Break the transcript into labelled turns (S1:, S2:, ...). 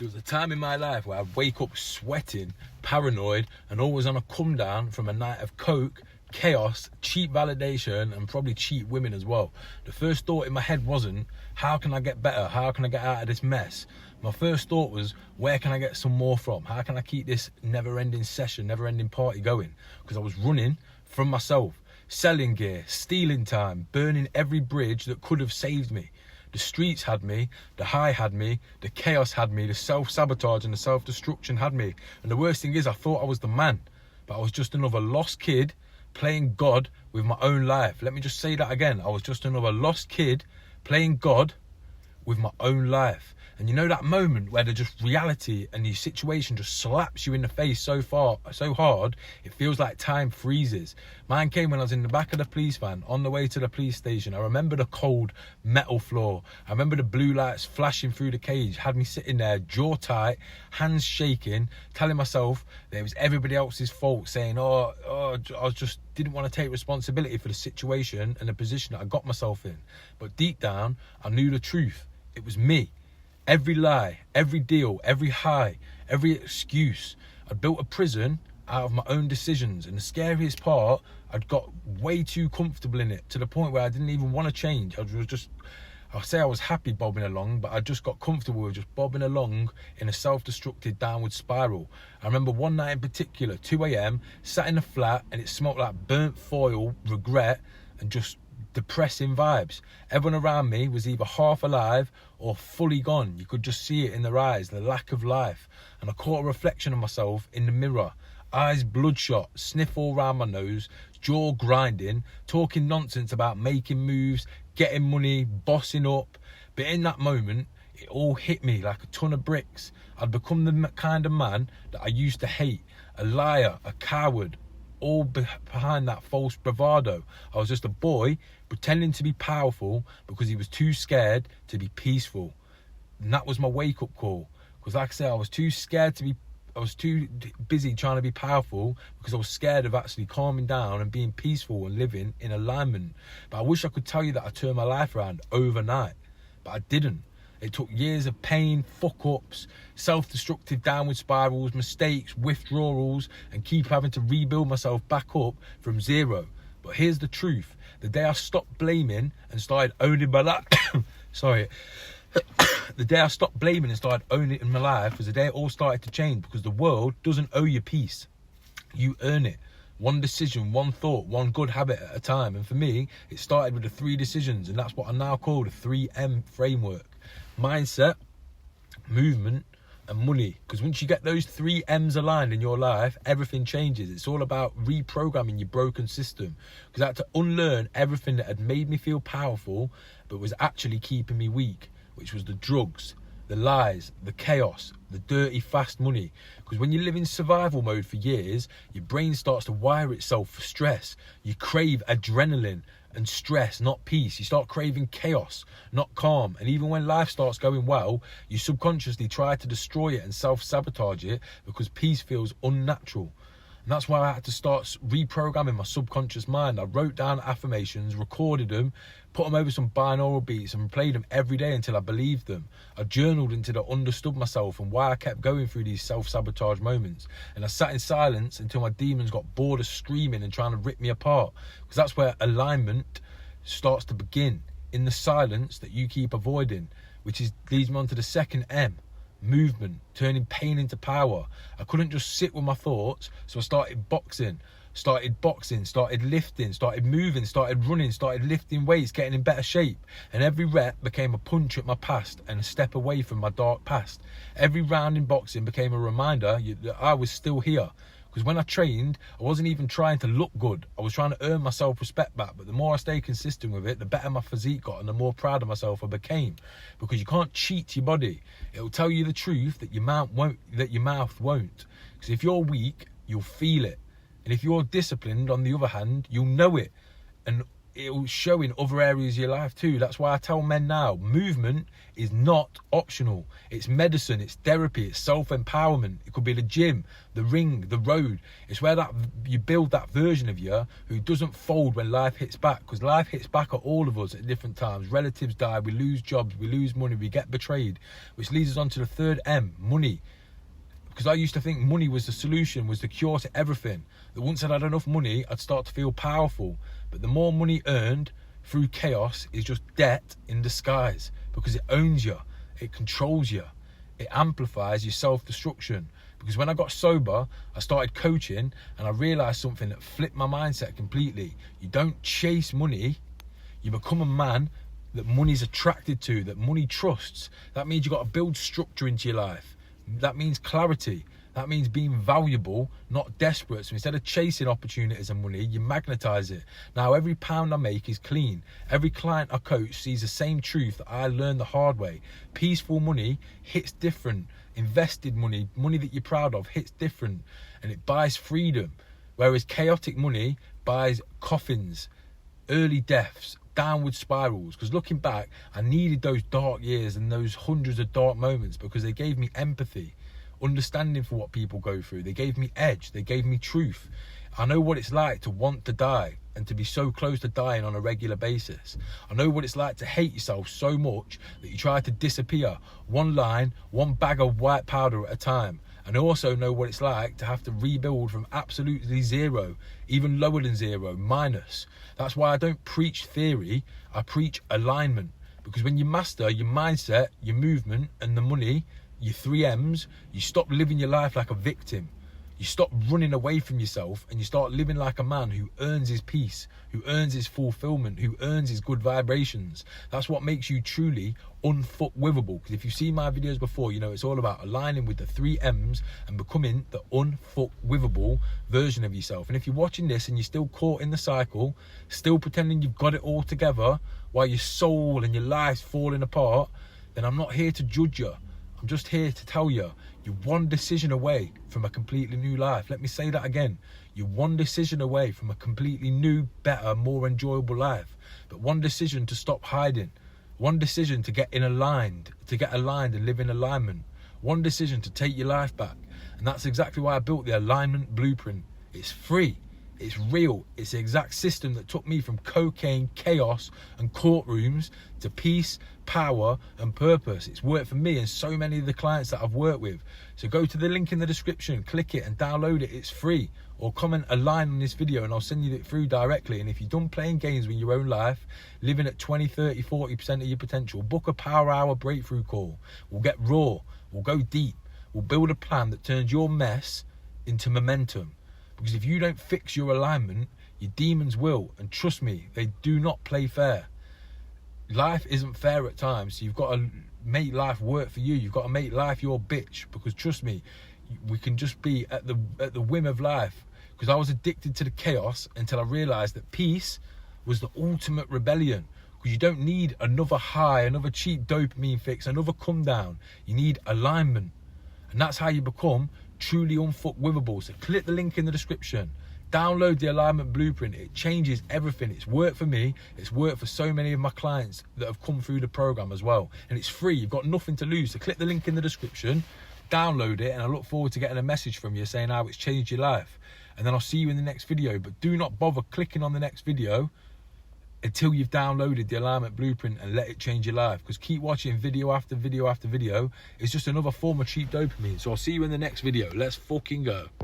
S1: There was a time in my life where I'd wake up sweating, paranoid, and always on a come down from a night of coke, chaos, cheap validation, and probably cheap women as well. The first thought in my head wasn't, how can I get better? How can I get out of this mess? My first thought was, where can I get some more from? How can I keep this never-ending session, never-ending party going? Because I was running from myself, selling gear, stealing time, burning every bridge that could have saved me. The streets had me, the high had me, the chaos had me, the self-sabotage and the self-destruction had me. And the worst thing is, I thought I was the man, but I was just another lost kid playing God with my own life. Let me just say that again. I was just another lost kid playing God with my own life. And you know that moment where the just reality and the situation just slaps you in the face so hard, it feels like time freezes. Mine came when I was in the back of the police van on the way to the police station. I remember the cold metal floor. I remember the blue lights flashing through the cage, had me sitting there, jaw tight, hands shaking, telling myself that it was everybody else's fault, saying, I just didn't want to take responsibility for the situation and the position that I got myself in. But deep down, I knew the truth. It was me. Every lie, every deal, every high, every excuse. I'd built a prison out of my own decisions, and the scariest part, I'd got way too comfortable in it to the point where I didn't even want to change. I'll say I was happy bobbing along, but I just got comfortable with just bobbing along in a self-destructive downward spiral. I remember one night in particular, 2 a.m, sat in a flat, and it smelled like burnt foil, regret, and just depressing vibes. Everyone around me was either half alive or fully gone. You could just see it in their eyes, the lack of life. And I caught a reflection of myself in the mirror, eyes bloodshot, sniff all round my nose, jaw grinding, talking nonsense about making moves, getting money, bossing up. But in that moment, it all hit me like a ton of bricks. I'd become the kind of man that I used to hate, a liar, a coward, all behind that false bravado. I was just a boy pretending to be powerful because he was too scared to be peaceful. And that was my wake-up call. Because like I said, I was too busy trying to be powerful because I was scared of actually calming down and being peaceful and living in alignment. But I wish I could tell you that I turned my life around overnight, but I didn't. It took years of pain, fuck-ups, self-destructive downward spirals, mistakes, withdrawals, and keep having to rebuild myself back up from zero. But here's the truth. The day I stopped blaming and started owning my life... The day I stopped blaming and started owning it in my life was the day it all started to change, because the world doesn't owe you peace. You earn it. One decision, one thought, one good habit at a time. And for me, it started with the 3 decisions, and that's what I now call the 3M framework. Mindset, movement, and money. Because once you get those 3 M's aligned in your life, everything changes. It's all about reprogramming your broken system. Because I had to unlearn everything that had made me feel powerful but was actually keeping me weak, which was the drugs, the lies, the chaos, the dirty fast money. Because when you live in survival mode for years, your brain starts to wire itself for stress. You crave adrenaline and stress, not peace. You start craving chaos, not calm. And even when life starts going well, you subconsciously try to destroy it and self-sabotage it because peace feels unnatural. And that's why I had to start reprogramming my subconscious mind. I wrote down affirmations, recorded them, put them over some binaural beats and played them every day until I believed them. I journaled until I understood myself and why I kept going through these self-sabotage moments. And I sat in silence until my demons got bored of screaming and trying to rip me apart. Because that's where alignment starts to begin, in the silence that you keep avoiding, which leads me on to the 2nd M. Movement, turning pain into power. I couldn't just sit with my thoughts, so I started boxing, started lifting, started moving, started running, started lifting weights, getting in better shape. And every rep became a punch at my past and a step away from my dark past. Every round in boxing became a reminder that I was still here. Because when I trained, I wasn't even trying to look good. I was trying to earn my self-respect back. But the more I stayed consistent with it, the better my physique got and the more proud of myself I became. Because you can't cheat your body. It'll tell you the truth that your mouth won't. Because if you're weak, you'll feel it. And if you're disciplined, on the other hand, you'll know it. And it'll show in other areas of your life too. That's why I tell men now, movement is not optional. It's medicine, it's therapy, it's self-empowerment. It could be the gym, the ring, the road. It's where that you build that version of you who doesn't fold when life hits back, because life hits back at all of us at different times. Relatives die, we lose jobs, we lose money, we get betrayed, which leads us on to the third M, money. Because I used to think money was the solution, was the cure to everything. That once I had enough money, I'd start to feel powerful. But the more money earned through chaos is just debt in disguise, because it owns you, it controls you, it amplifies your self-destruction. Because when I got sober, I started coaching and I realised something that flipped my mindset completely. You don't chase money, you become a man that money's attracted to, that money trusts. That means you've got to build structure into your life. That means clarity. That means being valuable, not desperate. So instead of chasing opportunities and money, you magnetize it. Now, every pound I make is clean. Every client I coach sees the same truth that I learned the hard way. Peaceful money hits different. Invested money, money that you're proud of, hits different. And it buys freedom. Whereas chaotic money buys coffins, early deaths, downward spirals. Because looking back, I needed those dark years and those hundreds of dark moments, because they gave me empathy, understanding for what people go through. They gave me edge, they gave me truth. I know what it's like to want to die and to be so close to dying on a regular basis. I know what it's like to hate yourself so much that you try to disappear, one line, one bag of white powder at a time. And I also know what it's like to have to rebuild from absolutely zero, even lower than zero, minus. That's why I don't preach theory, I preach alignment. Because when you master your mindset, your movement and the money, your 3 M's, you stop living your life like a victim. You stop running away from yourself and you start living like a man who earns his peace, who earns his fulfillment, who earns his good vibrations. That's what makes you truly unfuckwithable. Because if you've seen my videos before, you know it's all about aligning with the 3 M's and becoming the unfuckwithable version of yourself. And if you're watching this and you're still caught in the cycle, still pretending you've got it all together while your soul and your life's falling apart, then I'm not here to judge you. I'm just here to tell you, you're one decision away from a completely new life. Let me say that again. You're one decision away from a completely new, better, more enjoyable life. But one decision to stop hiding. One decision to get aligned and live in alignment. One decision to take your life back. And that's exactly why I built the alignment blueprint. It's free. It's real. It's the exact system that took me from cocaine, chaos and courtrooms to peace, power and purpose. It's worked for me and so many of the clients that I've worked with. So go to the link in the description, click it and download it. It's free. Or comment a line on this video and I'll send you it through directly. And if you're done playing games with your own life, living at 20, 30, 40% of your potential, book a power hour breakthrough call. We'll get raw. We'll go deep. We'll build a plan that turns your mess into momentum. Because if you don't fix your alignment, your demons will. And trust me, they do not play fair. Life isn't fair at times. So you've got to make life work for you. You've got to make life your bitch. Because trust me, we can just be at the whim of life. Because I was addicted to the chaos until I realised that peace was the ultimate rebellion. Because you don't need another high, another cheap dopamine fix, another come down. You need alignment. And that's how you become truly unfuckwithable. So click the link in the description, download the alignment blueprint. It changes everything. It's worked for me, it's worked for so many of my clients that have come through the program as well, and it's free. You've got nothing to lose. So click the link in the description, download it, and I look forward to getting a message from you saying how it's changed your life. And then I'll see you in the next video. But do not bother clicking on the next video until you've downloaded the alignment blueprint and let it change your life. Because keep watching video after video after video. It's just another form of cheap dopamine. So I'll see you in the next video. Let's fucking go.